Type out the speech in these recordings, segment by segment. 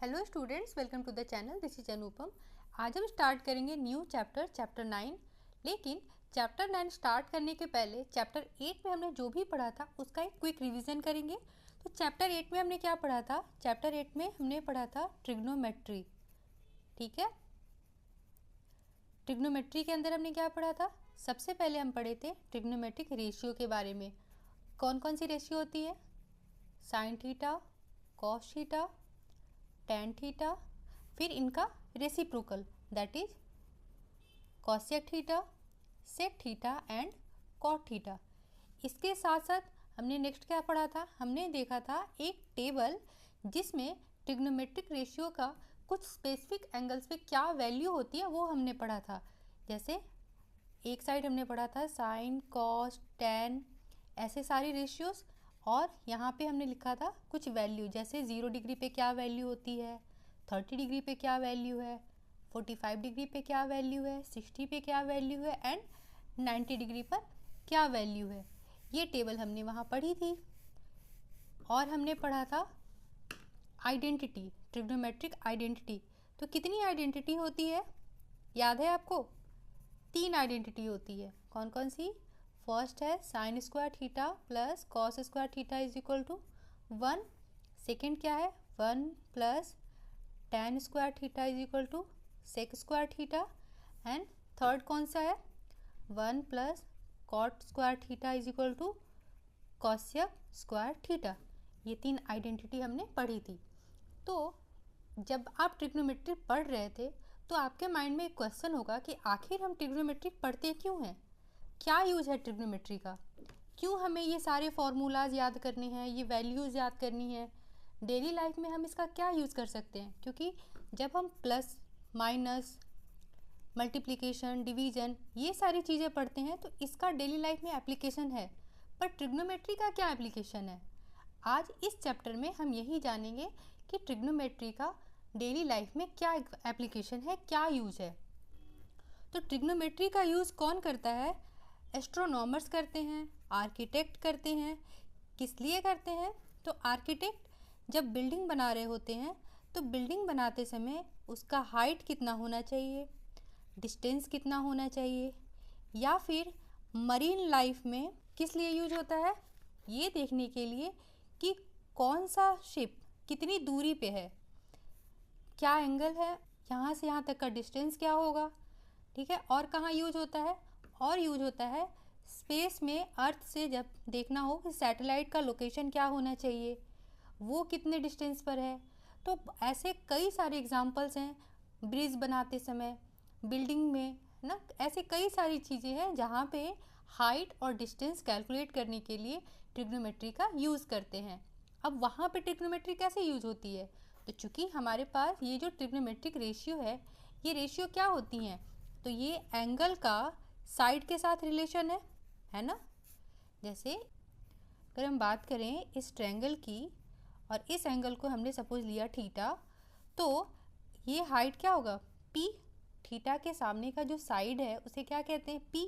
Hello students, welcome to the channel. This is Anupam. आज हम start करेंगे न्यू चैप्टर 9। लेकिन चैप्टर 9 स्टार्ट करने के पहले चैप्टर 8 में हमने जो भी पढ़ा था उसका एक क्विक रिवीजन करेंगे। तो चैप्टर 8 में हमने क्या पढ़ा था? चैप्टर 8 में हमने पढ़ा था ट्रिग्नोमेट्री। ठीक है, ट्रिग्नोमेट्री के अंदर हमने क्या पढ़ा था? सबसे पहले हम पढ़े थे ट्रिग्नोमेट्रिक रेशियो के बारे में। कौन कौन सी रेशियो होती है? Sine theta, cos theta, tan theta, फिर इनका reciprocal that is cosec theta, sec theta and cot theta. इसके साथ साथ हमने नेक्स्ट क्या पढ़ा था? हमने देखा था एक टेबल जिसमें ट्रिग्नोमेट्रिक रेशियो का कुछ स्पेसिफिक एंगल्स पे क्या वैल्यू होती है वो हमने पढ़ा था। जैसे एक साइड हमने पढ़ा था साइन, कॉस, टेन, ऐसे सारी रेशियोज, और यहाँ पे हमने लिखा था कुछ वैल्यू, जैसे 0 डिग्री पे क्या वैल्यू होती है, 30 डिग्री पे क्या वैल्यू है, 45 डिग्री पे क्या वैल्यू है, 60 पे क्या वैल्यू है एंड 90 डिग्री पर क्या वैल्यू है। ये टेबल हमने वहाँ पढ़ी थी। और हमने पढ़ा था आइडेंटिटी, ट्रिग्नोमेट्रिक आइडेंटिटी। तो कितनी आइडेंटिटी होती है, याद है आपको? 3 आइडेंटिटी होती है। कौन कौन सी? फर्स्ट है sine square theta plus cos square theta is equal to 1। Second क्या है? 1 plus tan square theta is equal to sec square theta. And third कौन सा है? 1 plus cot square theta is equal to cosec square theta. ये 3 identity हमने पढ़ी थी। तो जब आप ट्रिग्नोमेट्री पढ़ रहे थे तो आपके माइंड में एक क्वेश्चन होगा कि आखिर हम ट्रिग्नोमेट्री पढ़ते क्यों हैं? क्या यूज़ है ट्रिग्नोमेट्री का? क्यों हमें ये सारे फॉर्मूलाज याद करने हैं, ये वैल्यूज़ याद करनी है? डेली लाइफ में हम इसका क्या यूज़ कर सकते हैं? क्योंकि जब हम प्लस, माइनस, मल्टीप्लिकेशन, डिवीज़न, ये सारी चीज़ें पढ़ते हैं तो इसका डेली लाइफ में एप्लीकेशन है। पर ट्रिग्नोमेट्री का क्या एप्लीकेशन है? आज इस चैप्टर में हम यही जानेंगे कि ट्रिग्नोमेट्री का डेली लाइफ में क्या एप्लीकेशन है, क्या यूज़ है। तो ट्रिग्नोमेट्री का यूज़ कौन करता है? एस्ट्रोनॉमर्स करते हैं, आर्किटेक्ट करते हैं। किस लिए करते हैं? तो आर्किटेक्ट जब बिल्डिंग बना रहे होते हैं तो बिल्डिंग बनाते समय उसका हाइट कितना होना चाहिए, डिस्टेंस कितना होना चाहिए, या फिर मरीन लाइफ में किस लिए यूज होता है? ये देखने के लिए कि कौन सा शिप कितनी दूरी पे है, क्या एंगल है, यहाँ से यहाँ तक का डिस्टेंस क्या होगा। ठीक है, और कहाँ यूज होता है? और यूज होता है स्पेस में, अर्थ से जब देखना हो कि सैटेलाइट का लोकेशन क्या होना चाहिए, वो कितने डिस्टेंस पर है। तो ऐसे कई सारे एग्जांपल्स हैं, ब्रिज बनाते समय, बिल्डिंग में ना, ऐसे कई सारी चीज़ें हैं जहाँ पे हाइट और डिस्टेंस कैलकुलेट करने के लिए ट्रिग्नोमेट्री का यूज़ करते हैं। अब वहाँ पे ट्रिग्नोमेट्री कैसे यूज होती है? तो चूँकि हमारे पास ये जो ट्रिग्नोमेट्रिक रेशियो है, ये रेशियो क्या होती हैं? तो ये एंगल का साइड के साथ रिलेशन है ना। जैसे अगर हम बात करें इस ट्रायंगल की और इस एंगल को हमने सपोज लिया थीटा, तो ये हाइट क्या होगा? पी। थीटा के सामने का जो साइड है उसे क्या कहते हैं? P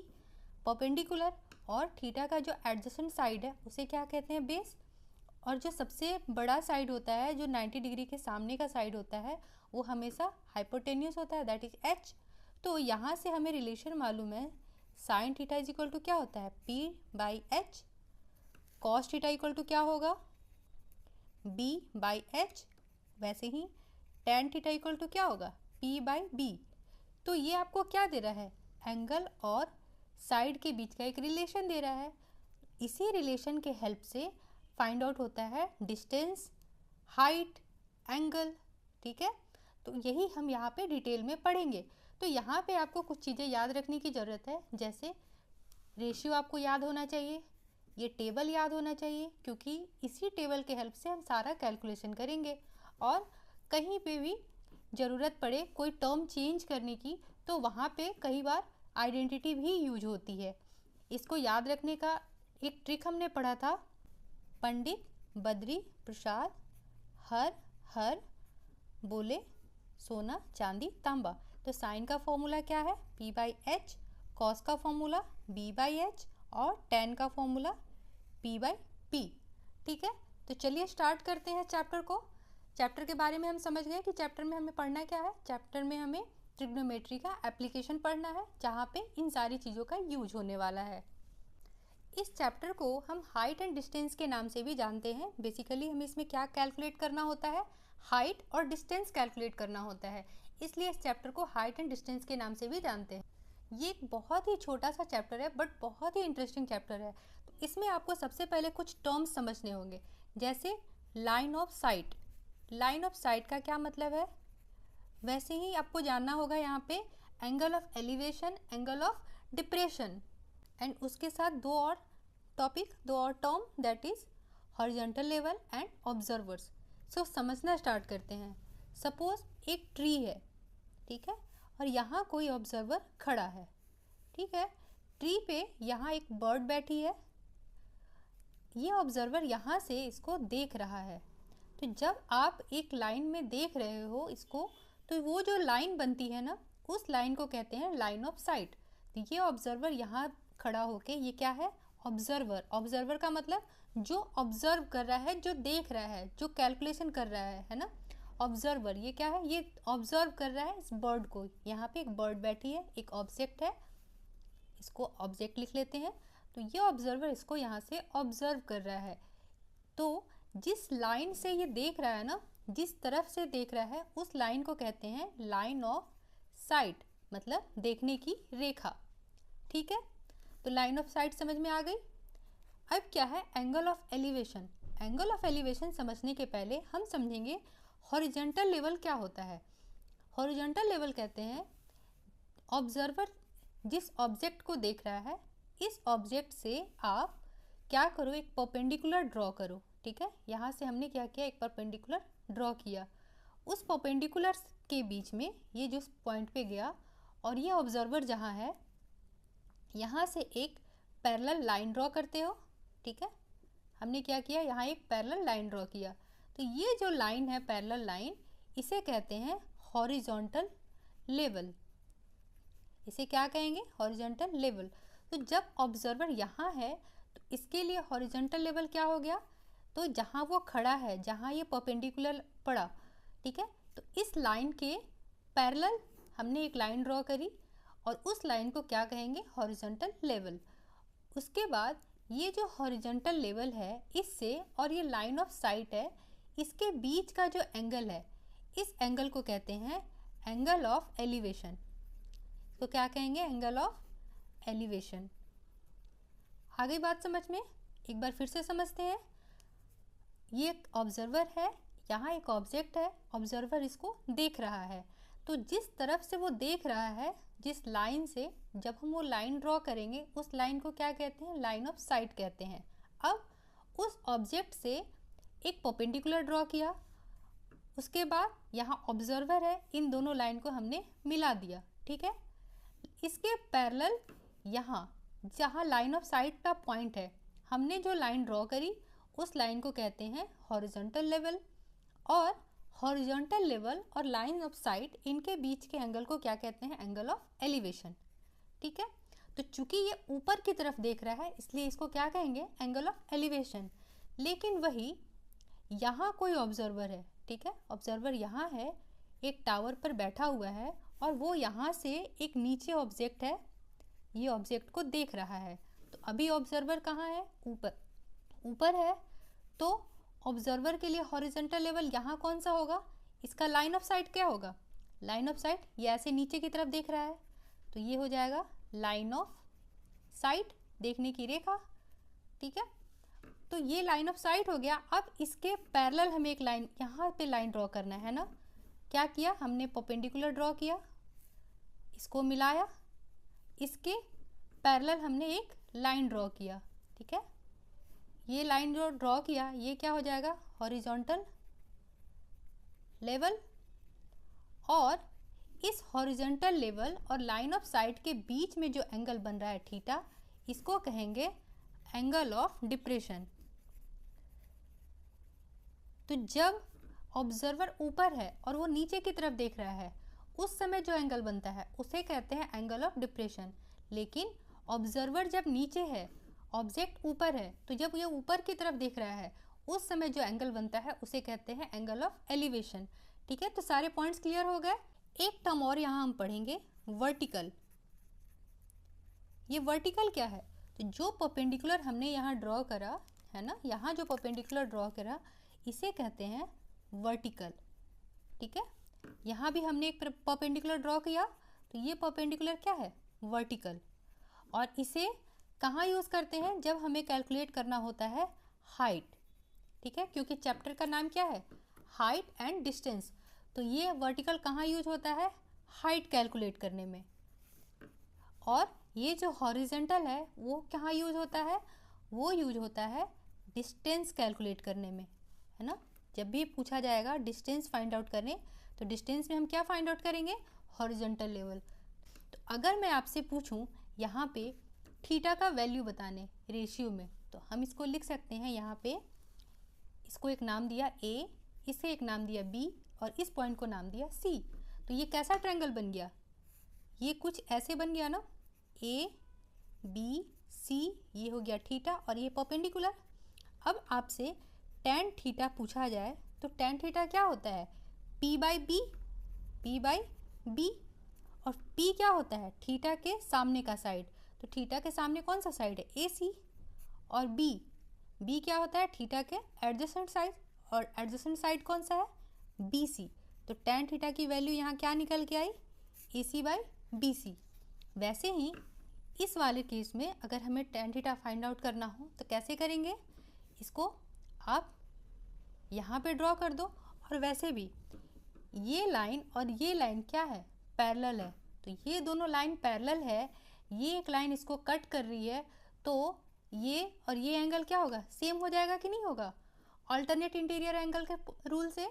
perpendicular. और थीटा का जो एडजेसेंट साइड है उसे क्या कहते हैं? बेस। और जो सबसे बड़ा साइड होता है, जो 90 डिग्री के सामने का साइड होता है, वो हमेशा हाइपोटेन्यूस होता है, दैट इज एच। तो यहाँ से हमें रिलेशन मालूम है, sine theta is equal to क्या होता है? P by H. Cos theta equal to क्या होगा? B by H. वैसे ही टेन थीटा इक्वल टू क्या होगा? P by B. तो ये आपको क्या दे रहा है? एंगल और साइड के बीच का एक रिलेशन दे रहा है। इसी रिलेशन के हेल्प से फाइंड आउट होता है डिस्टेंस, हाइट, एंगल। ठीक है, तो यही हम यहाँ पे डिटेल में पढ़ेंगे। तो यहाँ पे आपको कुछ चीज़ें याद रखने की ज़रूरत है, जैसे रेशियो आपको याद होना चाहिए, ये टेबल याद होना चाहिए, क्योंकि इसी टेबल के हेल्प से हम सारा कैलकुलेशन करेंगे। और कहीं पे भी ज़रूरत पड़े कोई टर्म चेंज करने की, तो वहाँ पे कई बार आइडेंटिटी भी यूज होती है। इसको याद रखने का एक ट्रिक हमने पढ़ा था, पंडित बद्री प्रसाद हर हर बोले सोना चांदी तांबा। तो साइन का फॉर्मूला क्या है? P by H. कॉस का फॉर्मूला बी बाई एच। और टेन का फॉर्मूला पी बाई पी। ठीक है, तो चलिए स्टार्ट करते हैं चैप्टर को। चैप्टर के बारे में हम समझ गए कि चैप्टर में हमें पढ़ना क्या है। चैप्टर में हमें ट्रिग्नोमेट्री का एप्लीकेशन पढ़ना है, जहाँ पे इन सारी चीज़ों का यूज होने वाला है। इस चैप्टर को हम हाइट एंड डिस्टेंस के नाम से भी जानते हैं। बेसिकली हमें इसमें क्या कैलकुलेट करना होता है, हाइट और डिस्टेंस कैलकुलेट करना होता है, इसलिए इस चैप्टर को हाइट एंड डिस्टेंस के नाम से भी जानते हैं। ये एक बहुत ही छोटा सा चैप्टर है बट बहुत ही इंटरेस्टिंग चैप्टर है। तो इसमें आपको सबसे पहले कुछ टर्म्स समझने होंगे, जैसे line of site. Line of site का क्या मतलब है, वैसे ही आपको जानना होगा यहाँ पे angle of elevation, angle of depression, and उसके साथ दो और term, that is horizontal level and observers. So समझना स्टार्ट करते हैं। सपोज एक ट्री है, ठीक है, और यहाँ कोई ऑब्जर्वर खड़ा है, ठीक है। ट्री पे यहाँ एक बर्ड बैठी है, ये ऑब्जर्वर यहाँ से इसको देख रहा है। तो जब आप एक लाइन में देख रहे हो इसको, तो वो जो लाइन बनती है ना, उस लाइन को कहते हैं लाइन ऑफ साइट। तो ये ऑब्जर्वर यहाँ खड़ा होके, ये क्या है, ऑब्जर्वर। ऑब्जर्वर का मतलब जो ऑब्जर्व कर रहा है, जो देख रहा है, जो कैलकुलेशन कर रहा है ना, ऑब्जर्वर। ये क्या है, ये ऑब्जर्व कर रहा है इस बर्ड को। यहाँ पे एक बर्ड बैठी है, एक ऑब्जेक्ट है, इसको ऑब्जेक्ट लिख लेते हैं। तो ये ऑब्जर्वर इसको यहाँ से ऑब्जर्व कर रहा है। तो जिस लाइन से ये देख रहा है ना, जिस तरफ से देख रहा है, उस लाइन को कहते हैं लाइन ऑफ साइट, मतलब देखने की रेखा, ठीक है। तो लाइन ऑफ साइट समझ में आ गई। अब क्या है angle of elevation. Angle of elevation समझने के पहले हम समझेंगे हॉरिजॉन्टल लेवल क्या होता है। हॉरिजॉन्टल लेवल कहते हैं ऑब्जर्वर जिस ऑब्जेक्ट को देख रहा है, इस ऑब्जेक्ट से आप क्या करो, एक परपेंडिकुलर ड्रॉ करो, ठीक है। यहाँ से हमने क्या किया, एक परपेंडिकुलर ड्रॉ किया। उस परपेंडिकुलर के बीच में ये जो पॉइंट पे गया, और ये ऑब्जर्वर जहाँ है, यहाँ से एक पैरेलल लाइन ड्रॉ करते हो, ठीक है। हमने क्या किया, यहाँ एक पैरेलल लाइन ड्रॉ किया। तो ये जो लाइन है, पैरेलल लाइन, इसे कहते हैं हॉरिजॉन्टल लेवल। इसे क्या कहेंगे, हॉरिजॉन्टल लेवल। तो जब ऑब्जर्वर यहाँ है, तो इसके लिए हॉरिजॉन्टल लेवल क्या हो गया, तो जहाँ वो खड़ा है, जहाँ ये परपेंडिकुलर पड़ा, ठीक है, तो इस लाइन के पैरेलल हमने एक लाइन ड्रॉ करी, और उस लाइन को क्या कहेंगे, हॉरिजॉन्टल लेवल। उसके बाद ये जो हॉरिजॉन्टल लेवल है, इससे और ये लाइन ऑफ साइट है, इसके बीच का जो एंगल है, इस एंगल को कहते हैं एंगल ऑफ एलिवेशन। तो क्या कहेंगे, एंगल ऑफ एलिवेशन। आ गई बात समझ में, एक बार फिर से समझते हैं। ये एक ऑब्जर्वर है, यहाँ एक ऑब्जेक्ट है, ऑब्जर्वर इसको देख रहा है। तो जिस तरफ से वो देख रहा है, जिस लाइन से, जब हम वो लाइन ड्रॉ करेंगे, उस लाइन को क्या कहते हैं, लाइन ऑफ साइट कहते हैं। अब उस ऑब्जेक्ट से एक परपेंडिकुलर ड्रॉ किया, उसके बाद यहाँ ऑब्जर्वर है, इन दोनों लाइन को हमने मिला दिया, ठीक है। इसके पैरेलल यहाँ जहाँ लाइन ऑफ साइट का पॉइंट है, हमने जो लाइन ड्रॉ करी, उस लाइन को कहते हैं हॉरिजॉन्टल लेवल। और हॉरिजॉन्टल लेवल और लाइन ऑफ साइट, इनके बीच के एंगल को क्या कहते हैं, एंगल ऑफ एलिवेशन, ठीक है। तो चूंकि ये ऊपर की तरफ देख रहा है, इसलिए इसको क्या कहेंगे, एंगल ऑफ एलिवेशन। लेकिन वही यहाँ कोई ऑब्जर्वर है, ठीक है, ऑब्जर्वर यहाँ है, एक टावर पर बैठा हुआ है, और वो यहाँ से एक नीचे ऑब्जेक्ट है, ये ऑब्जेक्ट को देख रहा है। तो अभी ऑब्जर्वर कहाँ है, ऊपर है। तो ऑब्जर्वर के लिए हॉरिजॉन्टल लेवल यहाँ कौन सा होगा, इसका लाइन ऑफ साइट क्या होगा, लाइन ऑफ साइट ये ऐसे नीचे की तरफ देख रहा है, तो ये हो जाएगा लाइन ऑफ साइट, देखने की रेखा, ठीक है। तो ये लाइन ऑफ साइट हो गया। अब इसके पैरेलल हमें एक लाइन, यहाँ पे लाइन ड्रॉ करना है ना। क्या किया हमने, परपेंडिकुलर ड्रॉ किया, इसको मिलाया, इसके पैरेलल हमने एक लाइन ड्रॉ किया, ठीक है। ये लाइन जो ड्रॉ किया, ये क्या हो जाएगा, हॉरिजॉन्टल लेवल। और इस हॉरिजॉन्टल लेवल और लाइन ऑफ साइट के बीच में जो एंगल बन रहा है थीटा, इसको कहेंगे एंगल ऑफ डिप्रेशन। तो जब ऑब्जर्वर ऊपर है और वो नीचे की तरफ देख रहा है, उस समय जो एंगल बनता है उसे कहते हैं एंगल ऑफ डिप्रेशन। लेकिन ऑब्जर्वर जब नीचे है, ऑब्जेक्ट ऊपर है, तो जब ये ऊपर की तरफ देख रहा है, उस समय जो एंगल बनता है उसे कहते हैं एंगल ऑफ एलिवेशन। ठीक है, तो सारे पॉइंट्स क्लियर हो गए। एक टर्म और यहाँ हम पढ़ेंगे, वर्टिकल। ये वर्टिकल क्या है? तो जो परपेंडिकुलर हमने यहाँ ड्रॉ करा है ना, यहाँ जो परपेंडिकुलर ड्रॉ करा इसे कहते हैं वर्टिकल। ठीक है, यहाँ भी हमने एक परपेंडिकुलर ड्रॉ किया, तो ये परपेंडिकुलर क्या है? वर्टिकल। और इसे कहाँ यूज़ करते हैं? जब हमें कैलकुलेट करना होता है हाइट। ठीक है, क्योंकि चैप्टर का नाम क्या है? Height and distance. तो ये वर्टिकल कहाँ यूज होता है? हाइट कैलकुलेट करने में। और ये जो हॉरिजेंटल है वो कहाँ यूज होता है? वो यूज होता है डिस्टेंस कैलकुलेट करने में, है ना। जब भी पूछा जाएगा डिस्टेंस फाइंड आउट करें, तो डिस्टेंस में हम क्या फाइंड आउट करेंगे? Horizontal level. तो अगर मैं आपसे पूछूं यहाँ पे थीटा का वैल्यू बताने रेशियो में, तो हम इसको लिख सकते हैं यहाँ पे, इसको एक नाम दिया ए, इसे एक नाम दिया बी और इस पॉइंट को नाम दिया सी। तो ये कैसा ट्रायंगल बन गया? ये कुछ ऐसे बन गया ना, ए बी सी, ये हो गया थीटा और ये परपेंडिकुलर। अब आपसे टेन थीटा पूछा जाए तो टेन थीटा क्या होता है? P by B, P by B. और पी क्या होता है? थीटा के सामने का साइड। तो थीटा के सामने कौन सा साइड है? ए सी। और बी, बी क्या होता है? थीटा के एडजेसेंट साइड, और एडजेसेंट साइड कौन सा है? B C. तो टेन थीटा की वैल्यू यहाँ क्या निकल के आई? ए सी बाई बी सी। वैसे ही इस वाले केस में अगर हमें टेन थीटा फाइंड आउट करना हो तो कैसे करेंगे? इसको आप यहाँ पे ड्रॉ कर दो। और वैसे भी ये लाइन और ये लाइन क्या है? पैरेलल है। तो ये दोनों लाइन पैरेलल है, ये एक लाइन इसको कट कर रही है, तो ये और ये एंगल क्या होगा? सेम हो जाएगा कि नहीं होगा? अल्टरनेट इंटीरियर एंगल के रूल से।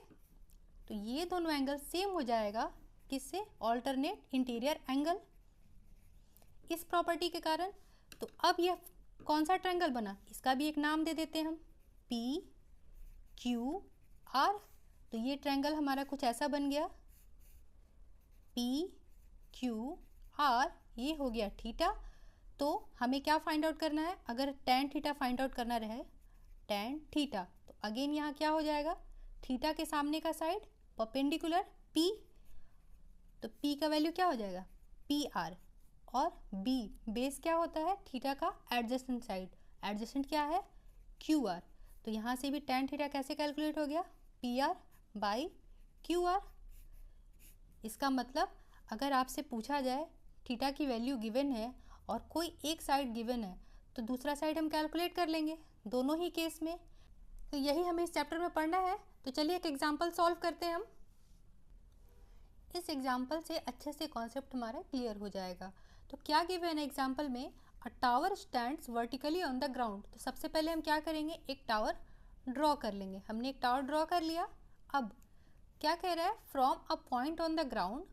तो ये दोनों एंगल सेम हो जाएगा, किससे? अल्टरनेट इंटीरियर एंगल, इस प्रॉपर्टी के कारण। तो अब ये कौन सा ट्रायंगल बना? इसका भी एक नाम दे देते हैं हम, पी क्यू आर। तो ये ट्रायंगल हमारा कुछ ऐसा बन गया, पी क्यू आर, ये हो गया थीटा। तो हमें क्या फाइंड आउट करना है? अगर टेन थीटा फाइंड आउट करना रहे, टेन थीटा, तो अगेन यहाँ क्या हो जाएगा? थीटा के सामने का साइड परपेंडिकुलर पी, तो पी का वैल्यू क्या हो जाएगा? P R. और बी, बेस क्या होता है? थीटा का एडजेसेंट साइड, एडजेसेंट क्या है? Q R. तो यहाँ से भी टेन थीटा कैसे कैलकुलेट हो गया? P R by Q R. इसका मतलब अगर आपसे पूछा जाए थीटा की वैल्यू गिवन है और कोई एक साइड गिवन है, तो दूसरा साइड हम कैलकुलेट कर लेंगे दोनों ही केस में। तो यही हमें इस चैप्टर में पढ़ना है। तो चलिए एक एग्जांपल सॉल्व करते हैं हम। इस एग्जांपल से अच्छे से कॉन्सेप्ट हमारा क्लियर हो जाएगा। तो क्या गिवन है एग्जांपल में? अ tower stands vertically on the ground. तो सबसे पहले हम क्या करेंगे? एक टावर ड्रॉ कर लेंगे। हमने एक टावर ड्रॉ कर लिया। अब क्या कह रहा है? From a point on the ground,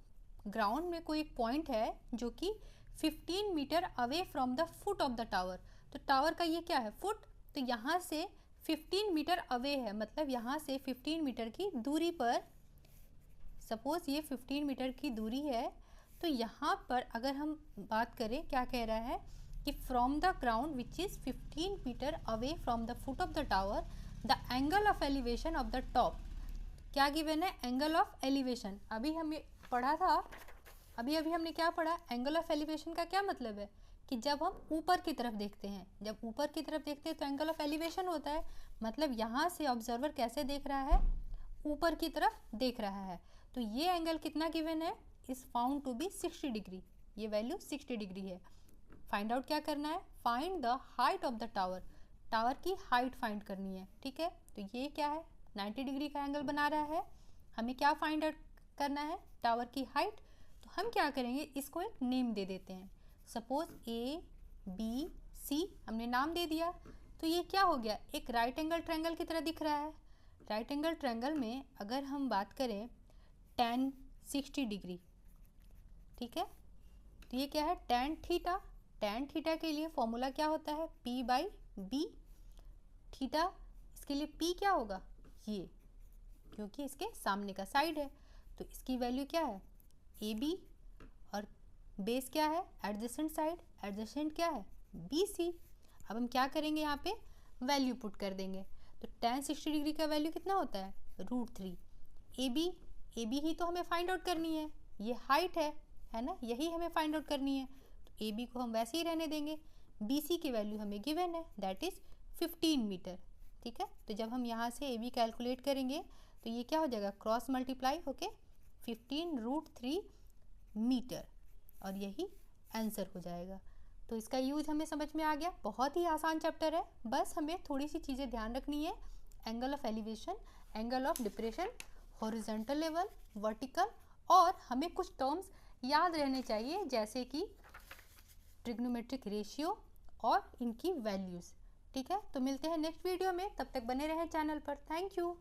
ground में कोई एक पॉइंट है जो कि 15 metre away from the foot of the tower. तो टावर का ये क्या है? फुट। तो यहाँ से 15 मीटर अवे है, मतलब यहाँ से 15 मीटर की दूरी पर, सपोज ये 15 मीटर की दूरी है, तो यहाँ पर अगर हम बात करें, क्या कह रहा है कि from the ground which is 15 metre away from the foot of the tower, the angle of elevation of the top. क्या गिवन है? Angle of elevation. अभी हमें पढ़ा था, अभी हमने क्या पढ़ा? एंगल ऑफ एलिवेशन का क्या मतलब है? कि जब हम ऊपर की तरफ देखते हैं, जब ऊपर की तरफ देखते हैं तो एंगल ऑफ एलिवेशन होता है। मतलब यहाँ से ऑब्जर्वर कैसे देख रहा है? ऊपर की तरफ देख रहा है। तो ये एंगल कितना गिवन है? Is found to be 60 degree. ये वैल्यू 60 डिग्री है। फाइंड आउट क्या करना है? Find the height of the tower. Tower की हाइट फाइंड करनी है। ठीक है, तो ये क्या है? 90 डिग्री का एंगल बना रहा है। हमें क्या फाइंड आउट करना है? टावर की हाइट। तो हम क्या करेंगे? इसको एक नेम दे देते हैं। सपोज ए बी सी हमने नाम दे दिया। तो ये क्या हो गया? एक राइट एंगल ट्रायंगल की तरह दिख रहा है। राइट एंगल ट्रायंगल में अगर हम बात करें tan 60 डिग्री, ठीक है, तो ये क्या है? tan theta. tan थीटा के लिए फॉर्मूला क्या होता है? p by B. थीटा, इसके लिए p क्या होगा? ये, क्योंकि इसके सामने का साइड है, तो इसकी वैल्यू क्या है? A B. और बेस क्या है? एडजेसेंट साइड, एडजेसेंट क्या है? B C. अब हम क्या करेंगे? यहाँ पे वैल्यू पुट कर देंगे। तो तो tan 60 डिग्री का वैल्यू कितना होता है, √3। ए बी ही तो हमें फाइंड आउट करनी है, ये हाइट है ना, यही हमें फाइंड आउट करनी है। तो ए बी को हम वैसे ही रहने देंगे। बी सी की वैल्यू हमें गिवन है, दैट इज़ 15 मीटर। ठीक है, तो जब हम यहाँ से ए बी कैलकुलेट करेंगे तो ये क्या हो जाएगा, क्रॉस मल्टीप्लाई होके 15√3 मीटर, और यही आंसर हो जाएगा। तो इसका यूज हमें समझ में आ गया। बहुत ही आसान चैप्टर है, बस हमें थोड़ी सी चीज़ें ध्यान रखनी है। Angle of elevation, angle of depression, horizontal level, vertical, और हमें कुछ टर्म्स याद रहने चाहिए जैसे कि ट्रिग्नोमेट्रिक रेशियो और इनकी वैल्यूज़। ठीक है, तो मिलते हैं नेक्स्ट वीडियो में, तब तक बने रहें चैनल पर। Thank you.